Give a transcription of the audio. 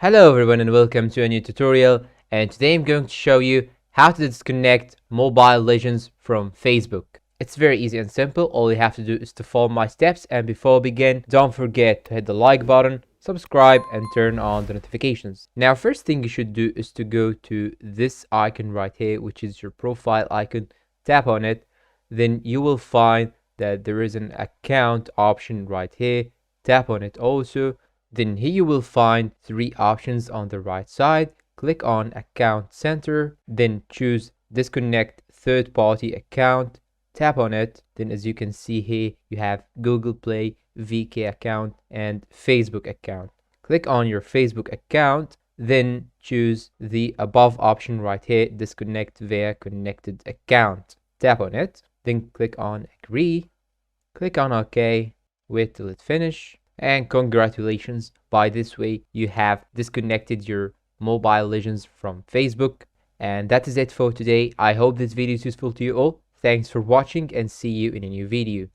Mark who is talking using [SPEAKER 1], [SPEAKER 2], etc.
[SPEAKER 1] Hello everyone and welcome to a new tutorial, and today I'm going to show you how to disconnect Mobile Legends from Facebook. It's very easy and simple. All you have to do is to follow my steps, and before we begin, don't forget to hit the like button, subscribe and turn on the notifications. Now first thing you should do is to go to this icon right here, which is your profile icon. Tap on it, then you will find that there is an account option right here. Tap on it also. Then here you will find three options on the right side. Click on Account Center, then choose Disconnect Third-Party Account. Tap on it. Then as you can see here, you have Google Play, VK account, and Facebook account. Click on your Facebook account, then choose the above option right here, Disconnect via Connected Account. Tap on it, then click on Agree. Click on OK. Wait till it finish. And congratulations, by this way you have disconnected your Mobile Legends from Facebook. And that is it for today. I hope this video is useful to you all. Thanks for watching and see you in a new video.